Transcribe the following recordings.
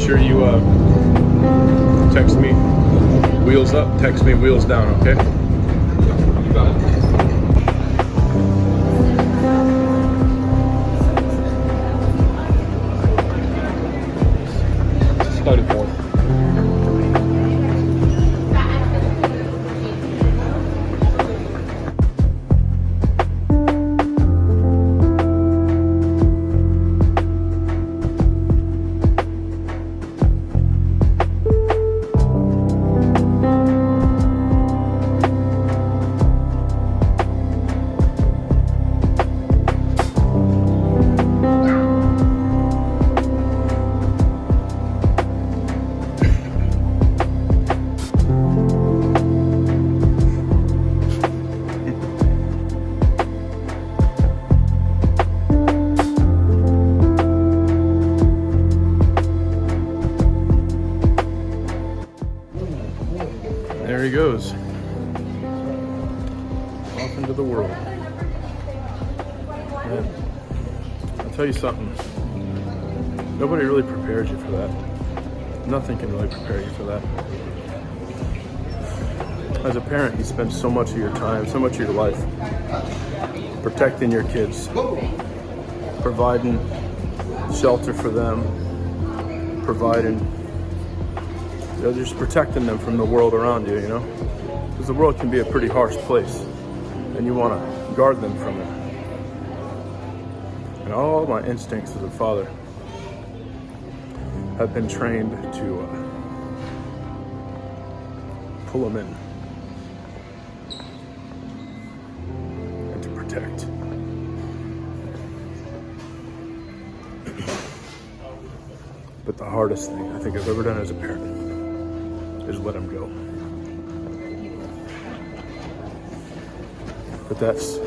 sure you text me wheels up, text me wheels down, okay? You got it. Started fourth. There he goes. Off into the world. Man, I'll tell you something. Nobody really prepares you for that. Nothing can really prepare you for that. As a parent, you spend so much of your time, so much of your life protecting your kids, providing shelter for them, providing, just protecting them from the world around you, because the world can be a pretty harsh place, and you want to guard them from it. And all my instincts as a father have been trained to pull them in and to protect. But the hardest thing I think I've ever done as a parent is let them go. But that's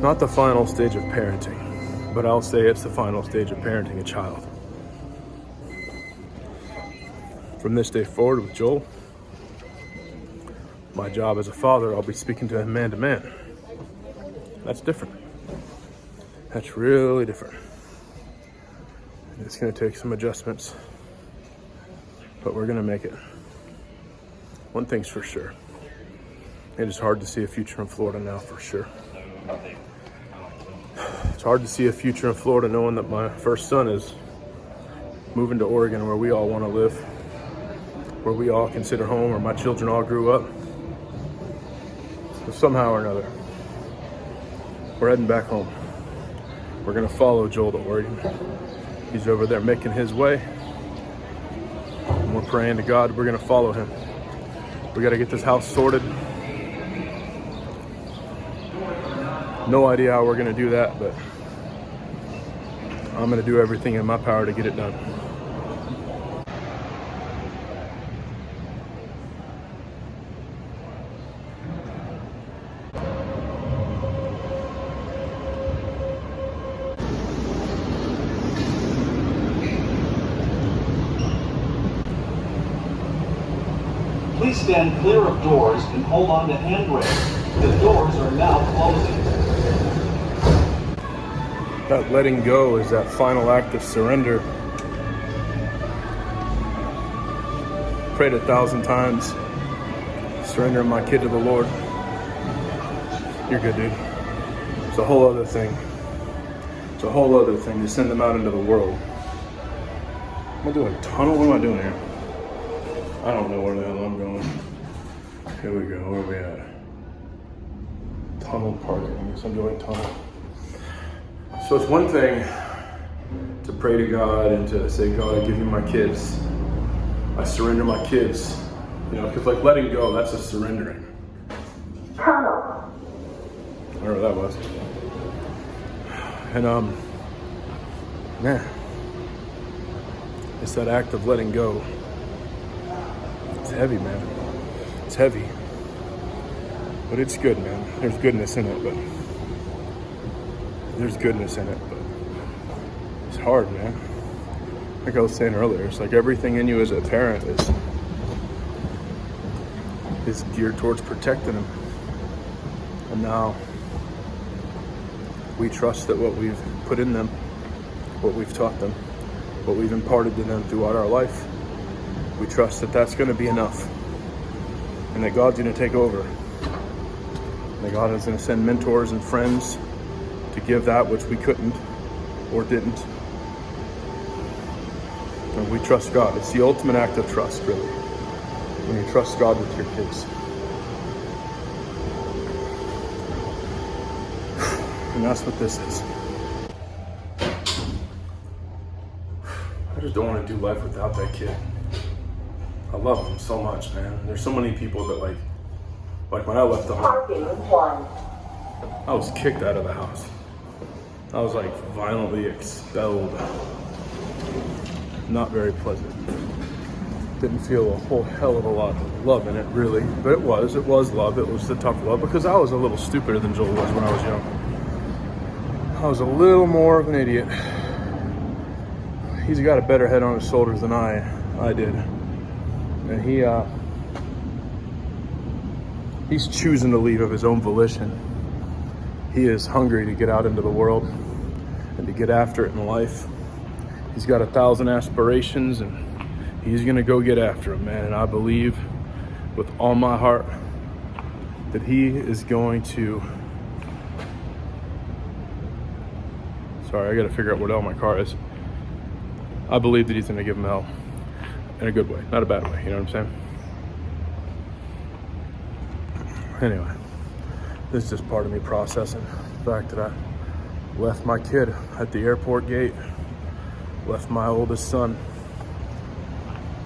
not the final stage of parenting, but I'll say it's the final stage of parenting a child. From this day forward with Joel, my job as a father, I'll be speaking to him man to man. That's different. That's really different. It's going to take some adjustments, but we're going to make it. One thing's for sure. It is hard to see a future in Florida now, for sure. It's hard to see a future in Florida knowing that my first son is moving to Oregon, where we all want to live, where we all consider home, where my children all grew up. So somehow or another, we're heading back home. We're going to follow Joel to Oregon. He's over there making his way. And we're praying to God we're going to follow him. We got to get this house sorted. No idea how we're going to do that, but I'm going to do everything in my power to get it done. Please stand clear of doors and hold on to handrails. The doors are now closing. That letting go is that final act of surrender. Prayed 1,000 times, surrendering my kid to the Lord. You're good, dude. It's a whole other thing. It's a whole other thing to send them out into the world. Am I doing a tunnel? What am I doing here? I don't know where the hell I'm going. Here we go. Where are we at? Tunnel parking. I guess I'm doing tunnel. So it's one thing to pray to God and to say, God, I give you my kids. I surrender my kids. Because like letting go, that's a surrendering. Tunnel. Whatever that was. And man, it's that act of letting go. It's heavy, man. It's heavy. But it's good, man. There's goodness in it, but it's hard, man. Like I was saying earlier, it's like everything in you as a parent is geared towards protecting them. And now we trust that what we've put in them, what we've taught them, what we've imparted to them throughout our life. We trust that that's going to be enough, and that God's going to take over, and that God is going to send mentors and friends to give that which we couldn't or didn't. And we trust God. It's the ultimate act of trust, really, when you trust God with your kids. And that's what this is. I just don't want to do life without that kid. I love him so much, man. There's so many people that like when I left the home, Parking 1. I was kicked out of the house. I was like violently expelled. Not very pleasant. Didn't feel a whole hell of a lot of love in it, really. But it was love. It was the tough love, because I was a little stupider than Joel was when I was young. I was a little more of an idiot. He's got a better head on his shoulders than I did. And he's choosing to leave of his own volition. He is hungry to get out into the world and to get after it in life. He's got 1,000 aspirations, and he's gonna go get after them, man. And I believe with all my heart that he is going to... Sorry, I gotta figure out what hell my car is. I believe that he's gonna give him hell. In a good way, not a bad way, you know what I'm saying? Anyway, this is just part of me processing the fact that I left my kid at the airport gate, left my oldest son,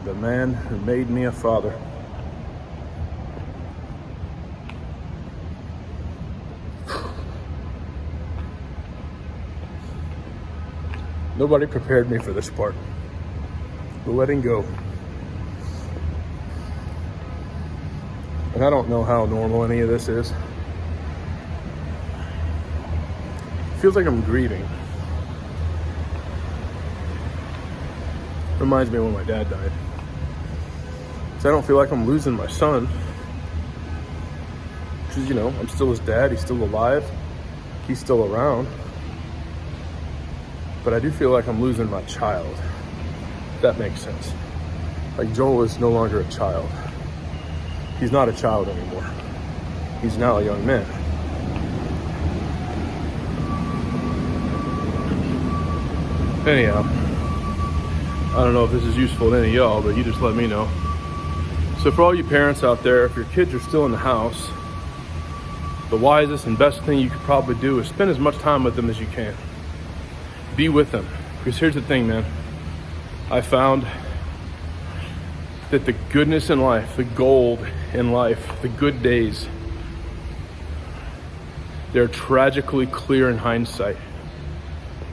the man who made me a father. Nobody prepared me for this part. The letting go. And I don't know how normal any of this is. It feels like I'm grieving. Reminds me of when my dad died. So I don't feel like I'm losing my son. Because, you know, I'm still his dad. He's still alive. He's still around. But I do feel like I'm losing my child. If that makes sense. Like, Joel is no longer a child. He's not a child anymore. He's now a young man. Anyhow, I don't know if this is useful to any of y'all, but you just let me know. So for all you parents out there, if your kids are still in the house, the wisest and best thing you could probably do is spend as much time with them as you can. Be with them. Because here's the thing, man. I found that the goodness in life, the gold in life, the good days, they're tragically clear in hindsight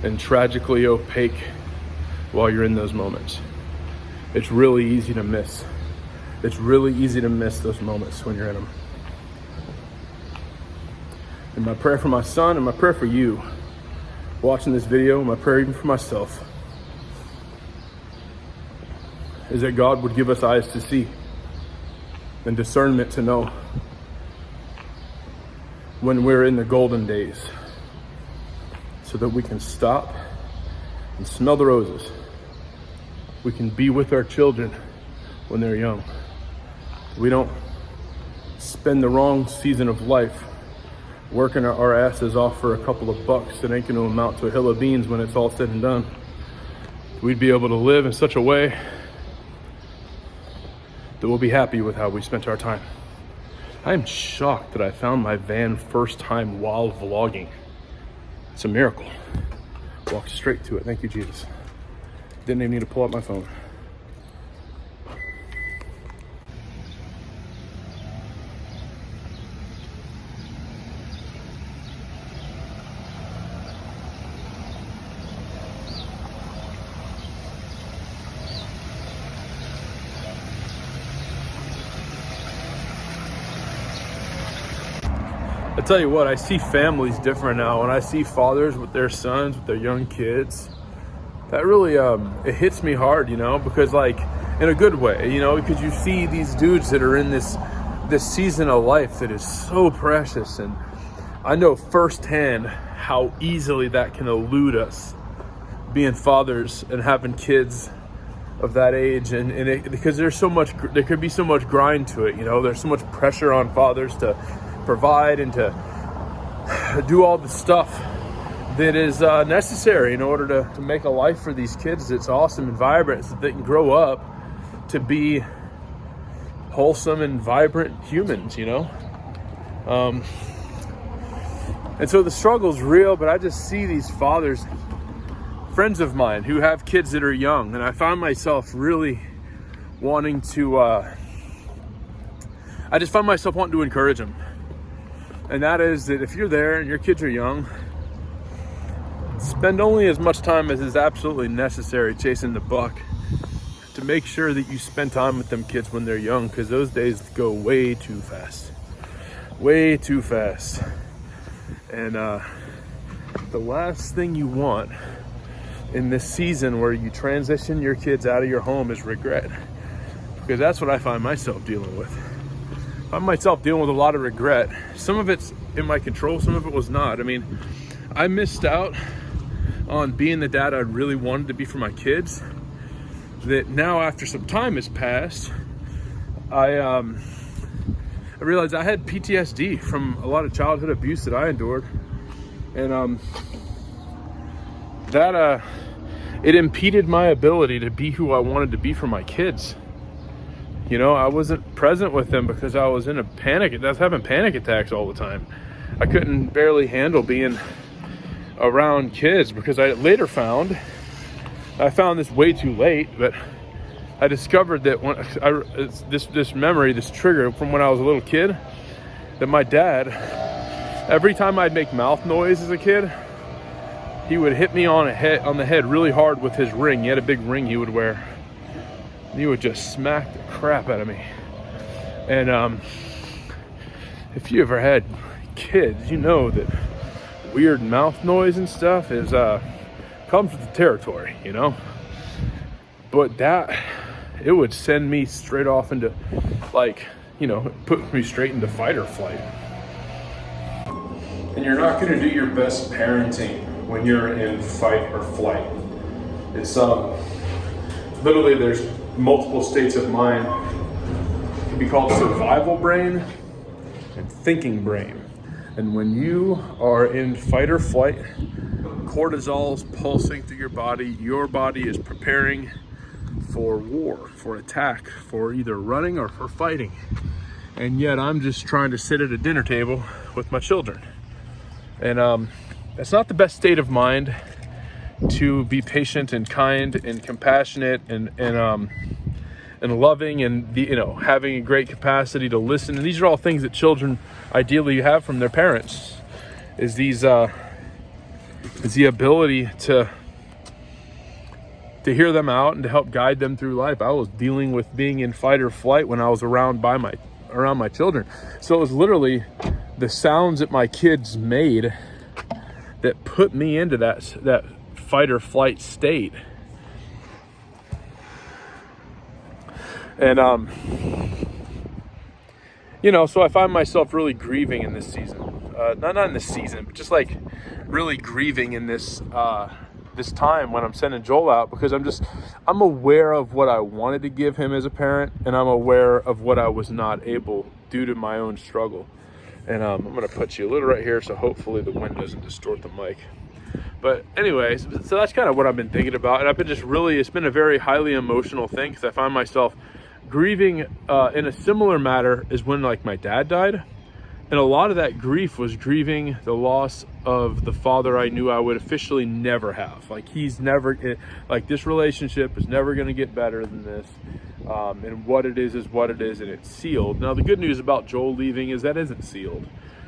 and tragically opaque while you're in those moments. It's really easy to miss. It's really easy to miss those moments when you're in them. And my prayer for my son and my prayer for you watching this video, my prayer even for myself, is that God would give us eyes to see and discernment to know when we're in the golden days, so that we can stop and smell the roses. We can be with our children when they're young. We don't spend the wrong season of life working our asses off for a couple of bucks that ain't gonna amount to a hill of beans when it's all said and done. We'd be able to live in such a way that we'll be happy with how we spent our time. I am shocked that I found my van first time while vlogging. It's a miracle. Walked straight to it. Thank you, Jesus. Didn't even need to pull out my phone. I tell you what, I see families different now. When I see fathers with their sons, with their young kids, that really, it hits me hard, you know, because like, in a good way, you know, because you see these dudes that are in this season of life that is so precious. And I know firsthand how easily that can elude us being fathers and having kids of that age, because there could be so much grind to it. There's so much pressure on fathers to provide and to do all the stuff that is necessary in order to make a life for these kids that's awesome and vibrant, so that they can grow up to be wholesome and vibrant humans. And so the struggle's real, but I just see these fathers, friends of mine who have kids that are young, and I find myself really wanting to encourage them. And that is that if you're there and your kids are young, spend only as much time as is absolutely necessary chasing the buck to make sure that you spend time with them kids when they're young, because those days go way too fast. And the last thing you want in this season where you transition your kids out of your home is regret, because that's what I find myself dealing with. I find myself dealing with a lot of regret. Some of it's in my control, some of it was not. I mean, I missed out on being the dad I really wanted to be for my kids. That now, after some time has passed, I realized I had PTSD from a lot of childhood abuse that I endured, and it impeded my ability to be who I wanted to be for my kids. I wasn't present with them because I was in a panic. I was having panic attacks all the time. I couldn't barely handle being around kids, because I later found this way too late, but I discovered that this memory, this trigger from when I was a little kid, that my dad, every time I'd make mouth noise as a kid, he would hit me on the head really hard with his ring. He had a big ring he would wear. He would just smack the crap out of me. And if you ever had kids, you know that weird mouth noise and stuff comes with the territory, But it would send me straight off into, put me straight into fight or flight. And you're not going to do your best parenting when you're in fight or flight. It's literally, there's multiple states of mind. It can be called survival brain and thinking brain. And when you are in fight or flight, cortisol's pulsing through your body is preparing for war, for attack, for either running or for fighting. And yet I'm just trying to sit at a dinner table with my children. And that's not the best state of mind to be patient and kind and compassionate and loving, and having a great capacity to listen. And these are all things that children ideally have from their parents, is the ability to hear them out and to help guide them through life. I was dealing with being in fight or flight when I was around my children. So it was literally the sounds that my kids made that put me into that fight or flight state. And so I find myself really grieving in this season. Not in this season, but just really grieving in this time when I'm sending Joel out, because I'm aware of what I wanted to give him as a parent, and I'm aware of what I was not able due to my own struggle. And I'm going to put you a little right here, so hopefully the wind doesn't distort the mic. But anyways, so that's kind of what I've been thinking about. And I've been it's been a very highly emotional thing, because I find myself grieving in a similar manner as when my dad died. And a lot of that grief was grieving the loss of the father I knew I would officially never have. He's never, this relationship is never going to get better than this. And what it is what it is, and it's sealed. Now, the good news about Joel leaving is that isn't sealed.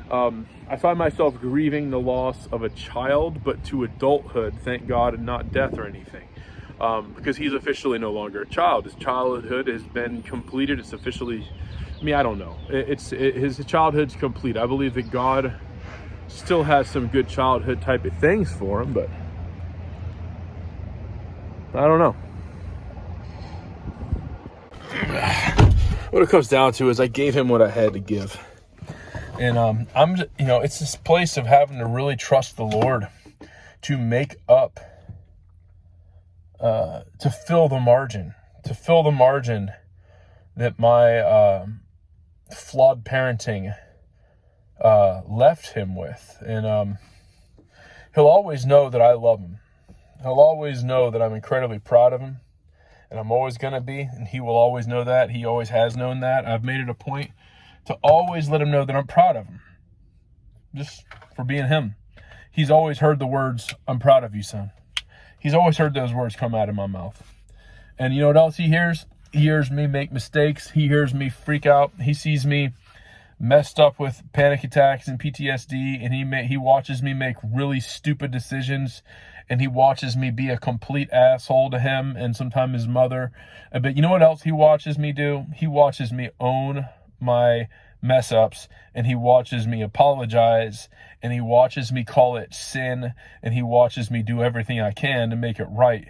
I find myself grieving the loss of a child, but to adulthood, thank God, and not death or anything. Because he's officially no longer a child. His childhood has been completed. It's officially, I don't know. His childhood's complete. I believe that God still has some good childhood type of things for him, but I don't know. What it comes down to is I gave him what I had to give. And it's this place of having to really trust the Lord to make up to fill the margin that my flawed parenting left him with. And he'll always know that I love him. He'll always know that I'm incredibly proud of him, and I'm always going to be, and he will always know that. He always has known that. I've made it a point to always let him know that I'm proud of him, just for being him. He's always heard the words, "I'm proud of you, son." He's always heard those words come out of my mouth. And you know what else he hears? He hears me make mistakes. He hears me freak out. He sees me messed up with panic attacks and PTSD, and he watches me make really stupid decisions, and he watches me be a complete asshole to him and sometimes his mother. But you know what else he watches me do? He watches me own my mess ups, and he watches me apologize, and he watches me call it sin, and he watches me do everything I can to make it right.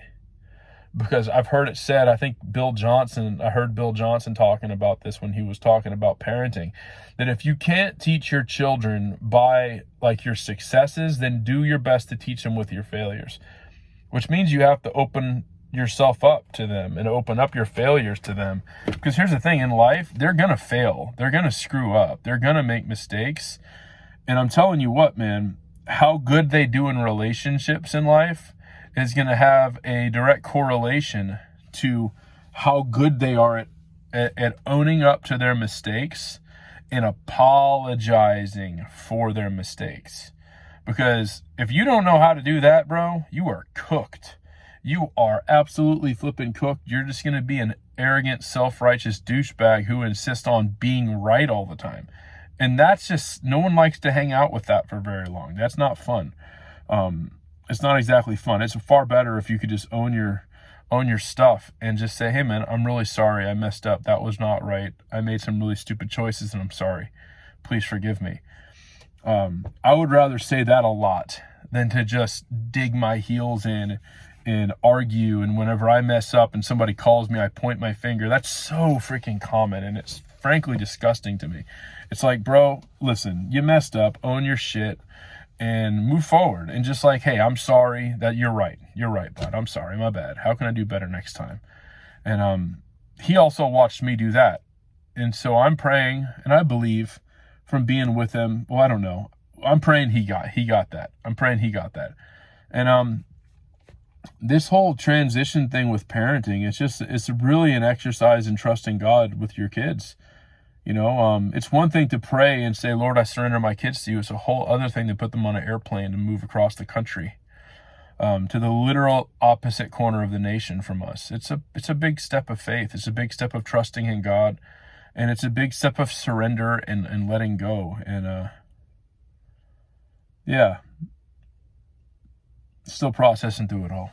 Because I've heard it said, I heard Bill Johnson talking about this when he was talking about parenting, that if you can't teach your children by like your successes, then do your best to teach them with your failures, which means you have to open yourself up to them and open up your failures to them. Because here's the thing, in life, they're going to fail. They're going to screw up. They're going to make mistakes. And I'm telling you what, man, how good they do in relationships in life is going to have a direct correlation to how good they are at owning up to their mistakes and apologizing for their mistakes. Because if you don't know how to do that, bro, you are cooked. You are absolutely flipping cooked. You're just going to be an arrogant, self-righteous douchebag who insists on being right all the time. And that's just, no one likes to hang out with that for very long. That's not fun. It's not exactly fun. It's far better if you could just own your stuff and just say, "Hey man, I'm really sorry. I messed up. That was not right. I made some really stupid choices and I'm sorry. Please forgive me." I would rather say that a lot than to just dig my heels in and argue. And whenever I mess up and somebody calls me, I point my finger. That's so freaking common, and it's frankly disgusting to me. It's like, bro, listen, you messed up, own your shit, and move forward. And just like, hey, I'm sorry that you're right, bud. I'm sorry, my bad. How can I do better next time? And he also watched me do that. And so I'm praying, and I believe from being with him, well, I don't know. I'm praying he got that. I'm praying he got that. And this whole transition thing with parenting, it's really an exercise in trusting God with your kids. You know, it's one thing to pray and say, "Lord, I surrender my kids to you." It's a whole other thing to put them on an airplane and move across the country to the literal opposite corner of the nation from us. It's a big step of faith. It's a big step of trusting in God, and it's a big step of surrender and letting go. And yeah, still processing through it all.